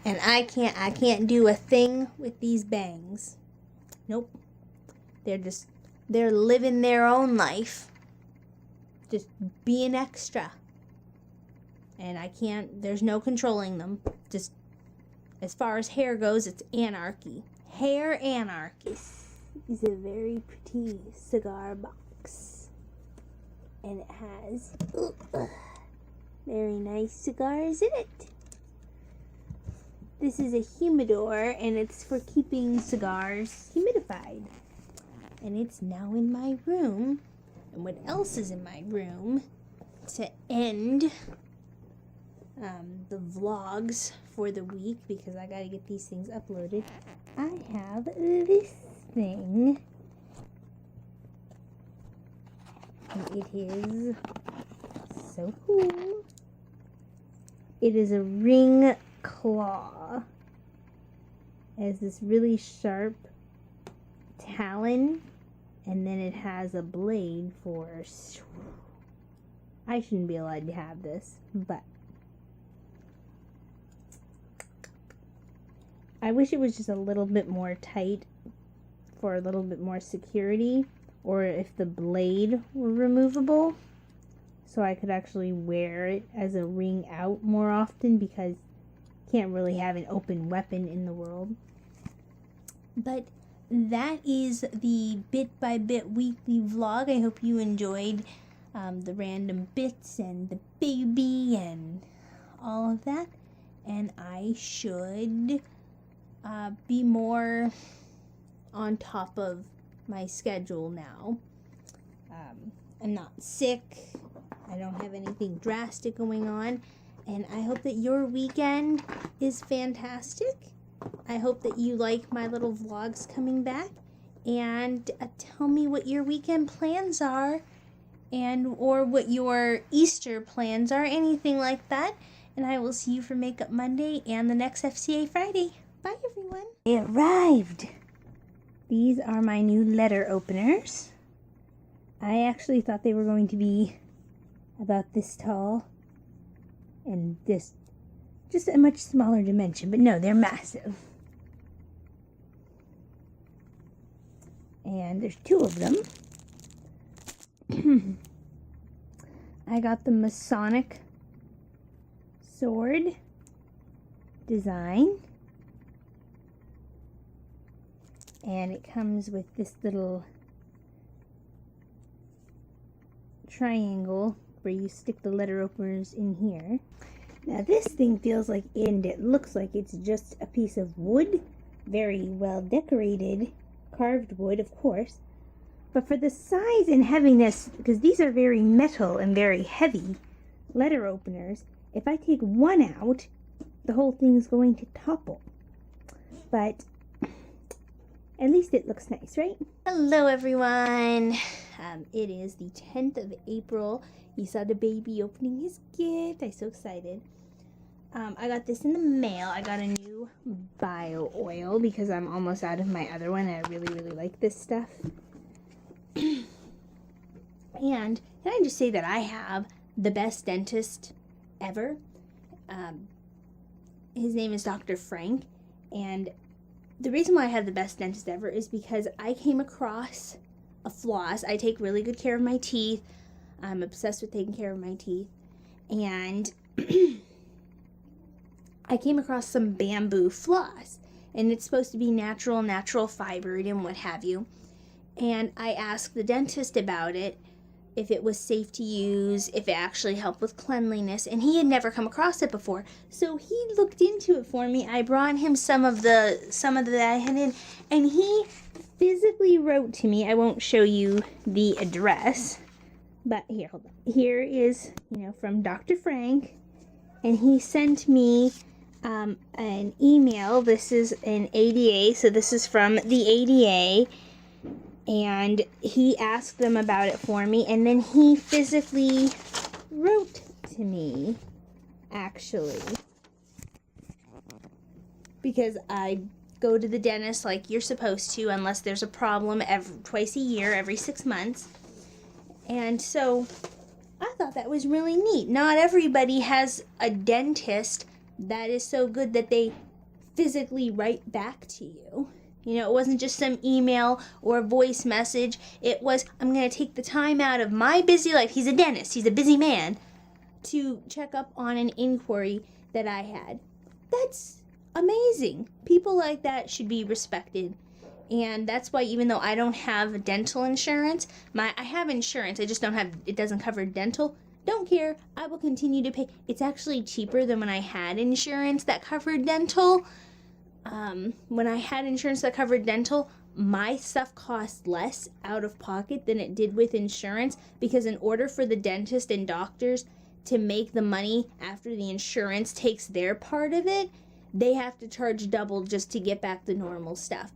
And I can't do a thing with these bangs. Nope. They're living their own life. Just being extra. And there's no controlling them. Just, as far as hair goes, it's anarchy. Hair anarchy. This is a very pretty cigar box. And it has very nice cigars in it. This is a humidor, and it's for keeping cigars humidified. And it's now in my room. And what else is in my room to end the vlogs for the week, because I gotta get these things uploaded? I have this thing. And it is so cool. It is a ring claw. It has this really sharp talon, and then it has a blade for... I shouldn't be allowed to have this, but I wish it was just a little bit more tight for a little bit more security, or if the blade were removable so I could actually wear it as a ring out more often, because can't really have an open weapon in the world. But that is the bit by bit weekly vlog. I hope you enjoyed the random bits and the baby and all of that. And I should be more on top of my schedule now. I'm not sick. I don't have anything drastic going on. And I hope that your weekend is fantastic. I hope that you like my little vlogs coming back. And tell me what your weekend plans are, or what your Easter plans are, anything like that. And I will see you for Makeup Monday and the next FCA Friday. Bye, everyone. They arrived. These are my new letter openers. I actually thought they were going to be about this tall. And this, just a much smaller dimension, but no, they're massive. And there's two of them. I got the Masonic sword design. And it comes with this little triangle where you stick the letter openers in here. Now this thing feels like, and it looks like it's just a piece of wood, very well decorated, carved wood, of course. But for the size and heaviness, because these are very metal and very heavy letter openers, if I take one out, the whole thing's going to topple. But at least it looks nice, right? Hello, everyone. It is the 10th of April. You saw the baby opening his gift. I'm so excited. I got this in the mail. I got a new bio oil because I'm almost out of my other one. I really, really like this stuff. And can I just say that I have the best dentist ever. His name is Dr. Frank. And the reason why I have the best dentist ever is because I came across a floss. I take really good care of my teeth. I'm obsessed with taking care of my teeth. And I came across some bamboo floss. And it's supposed to be natural fibered and what have you. And I asked the dentist about it, if it was safe to use, if it actually helped with cleanliness, and he had never come across it before. So he looked into it for me. I brought him some of that I had in, and he physically wrote to me. I won't show you the address, but here, hold on. Here is, from Dr. Frank, and he sent me an email. This is an ADA, so this is from the ADA. And he asked them about it for me, and then he physically wrote to me, actually. Because I go to the dentist like you're supposed to, unless there's a problem twice a year, every 6 months. And so I thought that was really neat. Not everybody has a dentist that is so good that they physically write back to you. You know, it wasn't just some email or voice message. It was, I'm going to take the time out of my busy life. He's a dentist. He's a busy man to check up on an inquiry that I had. That's amazing. People like that should be respected. And that's why, even though I don't have dental insurance, I have insurance. I just don't have, it doesn't cover dental. Don't care. I will continue to pay. It's actually cheaper than when I had insurance that covered dental. When I had insurance that covered dental, my stuff cost less out of pocket than it did with insurance, because in order for the dentist and doctors to make the money after the insurance takes their part of it, they have to charge double just to get back the normal stuff.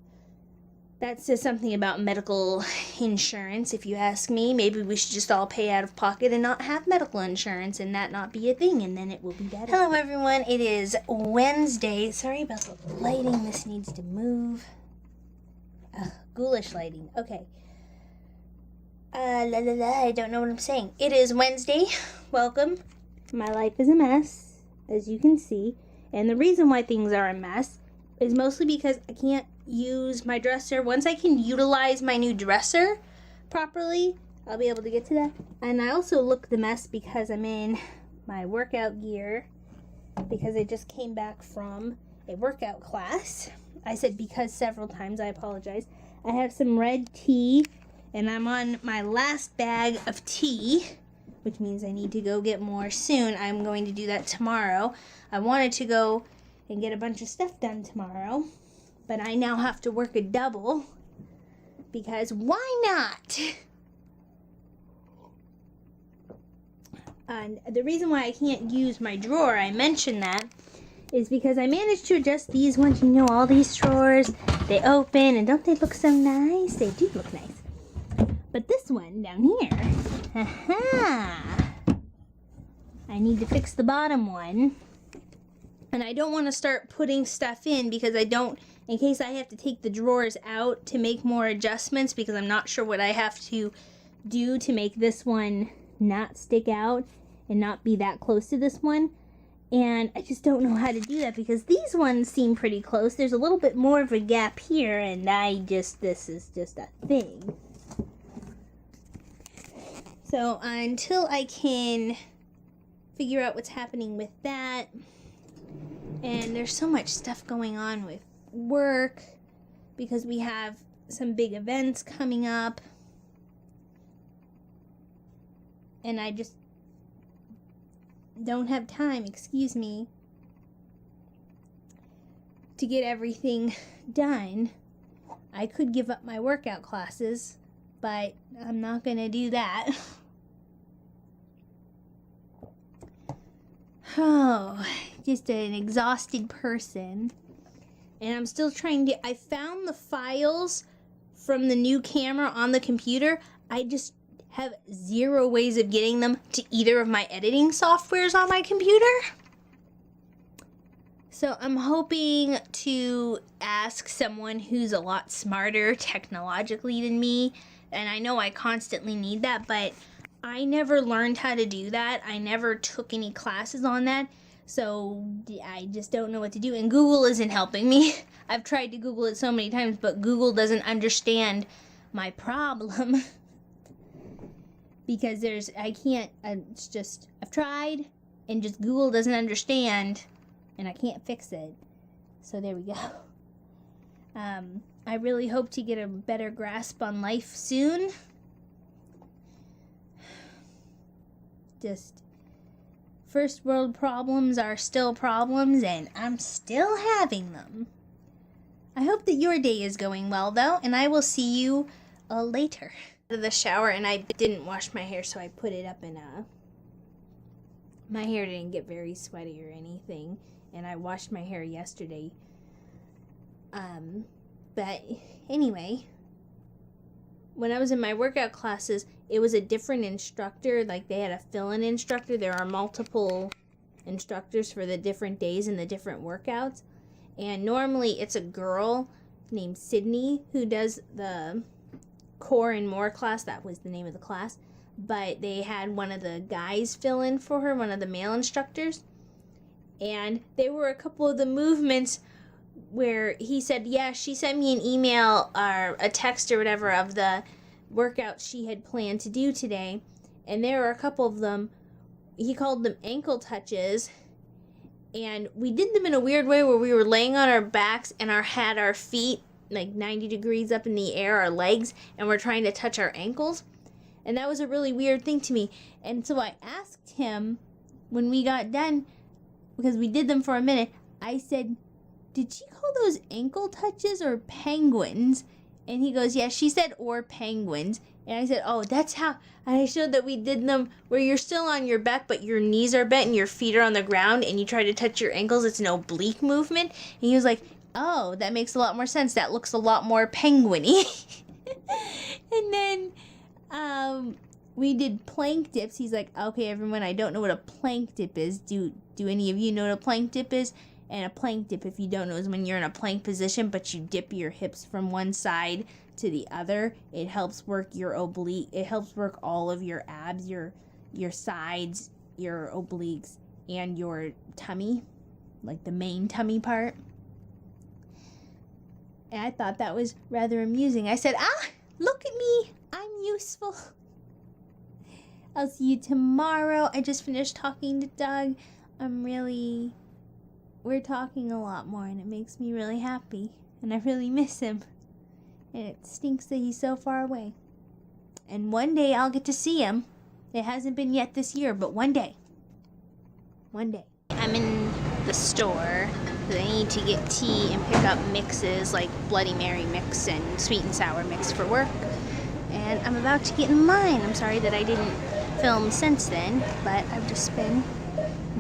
That says something about medical insurance, if you ask me. Maybe we should just all pay out of pocket and not have medical insurance, and that not be a thing, and then it will be better. Hello, everyone. It is Wednesday. Sorry about the lighting. This needs to move. Ghoulish lighting. Okay. I don't know what I'm saying. It is Wednesday. Welcome. My life is a mess, as you can see. And the reason why things are a mess is mostly because I can't use my dresser. Once I can utilize my new dresser properly, I'll be able to get to that. And I also look the mess because I'm in my workout gear, because I just came back from a workout class. I said because several times. I apologize. I have some red tea, and I'm on my last bag of tea, which means I need to go get more soon. I'm going to do that tomorrow. I wanted to go and get a bunch of stuff done tomorrow, but I now have to work a double, because why not? And the reason why I can't use my drawer, I mentioned that, is because I managed to adjust these ones. You know, all these drawers, they open, and don't they look so nice? They do look nice. But this one down here, I need to fix the bottom one. And I don't want to start putting stuff in, because in case I have to take the drawers out to make more adjustments, because I'm not sure what I have to do to make this one not stick out and not be that close to this one. And I just don't know how to do that, because these ones seem pretty close. There's a little bit more of a gap here, and this is just a thing. So until I can figure out what's happening with that, and there's so much stuff going on with work, because we have some big events coming up, and I just don't have time, excuse me, to get everything done. I could give up my workout classes, but I'm not gonna do that. Oh, just an exhausted person. And I'm still trying to, I found the files from the new camera on the computer. I just have zero ways of getting them to either of my editing softwares on my computer. So I'm hoping to ask someone who's a lot smarter technologically than me. And I know I constantly need that, but I never learned how to do that. I never took any classes on that. So I just don't know what to do. And Google isn't helping me. I've tried to Google it so many times, but Google doesn't understand my problem. Because I've tried, and just Google doesn't understand, and I can't fix it. So there we go. I really hope to get a better grasp on life soon. Just first world problems are still problems, and I'm still having them. I hope that your day is going well, though, and I will see you later. Out of the shower, and I didn't wash my hair, so I put it up in my hair didn't get very sweaty or anything, and I washed my hair yesterday. But anyway, when I was in my workout classes, it was a different instructor. Like, they had a fill-in instructor. There are multiple instructors for the different days and the different workouts. And normally it's a girl named Sydney who does the Core and More class. That was the name of the class. but they had one of the guys fill in for her, one of the male instructors. And there were a couple of the movements where he said, yeah, she sent me an email or a text or whatever of the workout she had planned to do today. And there were a couple of them, he called them ankle touches. And we did them in a weird way where we were laying on our backs and had our feet like 90 degrees up in the air, our legs, and we're trying to touch our ankles. And that was a really weird thing to me. And so I asked him when we got done, because we did them for a minute, I said, did she call those ankle touches or penguins? And he goes, yeah, she said or penguins. And I said, oh, that's how. And I showed that we did them where you're still on your back, but your knees are bent and your feet are on the ground and you try to touch your ankles. It's an oblique movement. And he was like, oh, that makes a lot more sense. That looks a lot more penguin-y. And then we did plank dips. He's like, okay, everyone, I don't know what a plank dip is. Do any of you know what a plank dip is? And a plank dip, if you don't know, is when you're in a plank position, but you dip your hips from one side to the other. It helps work your oblique. It helps work all of your abs, your sides, your obliques, and your tummy, like the main tummy part. And I thought that was rather amusing. I said, look at me. I'm useful. I'll see you tomorrow. I just finished talking to Doug. We're talking a lot more, and it makes me really happy. And I really miss him. And it stinks that he's so far away. And one day I'll get to see him. It hasn't been yet this year, but one day. One day. I'm in the store. I need to get tea and pick up mixes like Bloody Mary mix and sweet and sour mix for work. And I'm about to get in line. I'm sorry that I didn't film since then, but I've just been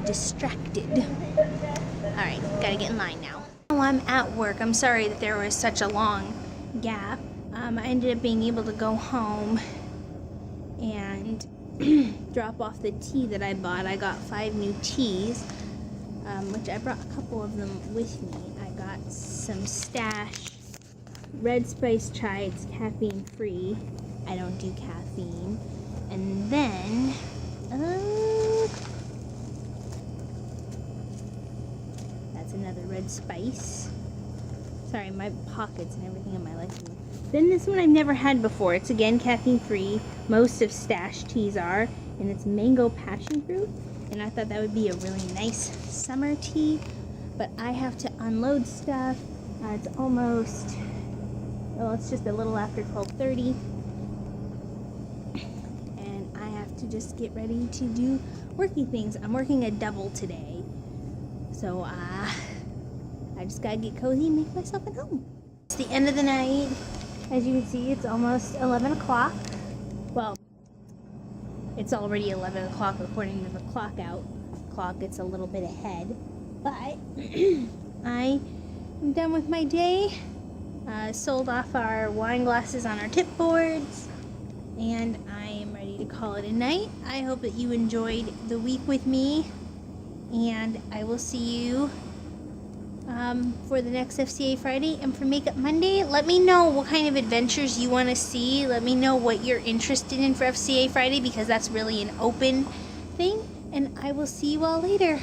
distracted. Alright, gotta get in line now. Oh, I'm at work. I'm sorry that there was such a long gap. I ended up being able to go home and drop off the tea that I bought. I got 5 new teas, which I brought a couple of them with me. I got some Stash red spice chai. It's caffeine free. I don't do caffeine. And then that's another red spice. Sorry, my pockets and everything in my life. Then this one I've never had before. It's again caffeine free. Most of Stash teas are, and it's mango passion fruit. And I thought that would be a really nice summer tea, but I have to unload stuff. It's almost, well, it's just a little after 12:30, and I have to just get ready to do worky things. I'm working a double today, so I just gotta get cozy and make myself at home. It's the end of the night. As you can see, it's almost 11 o'clock. Well, it's already 11 o'clock according to the clock out. Clock, it's a little bit ahead. But I am done with my day. Sold off our wine glasses on our tip boards. And I am ready to call it a night. I hope that you enjoyed the week with me. And I will see you for the next FCA Friday. And for Makeup Monday, let me know what kind of adventures you want to see. Let me know what you're interested in for FCA Friday, because that's really an open thing. And I will see you all later.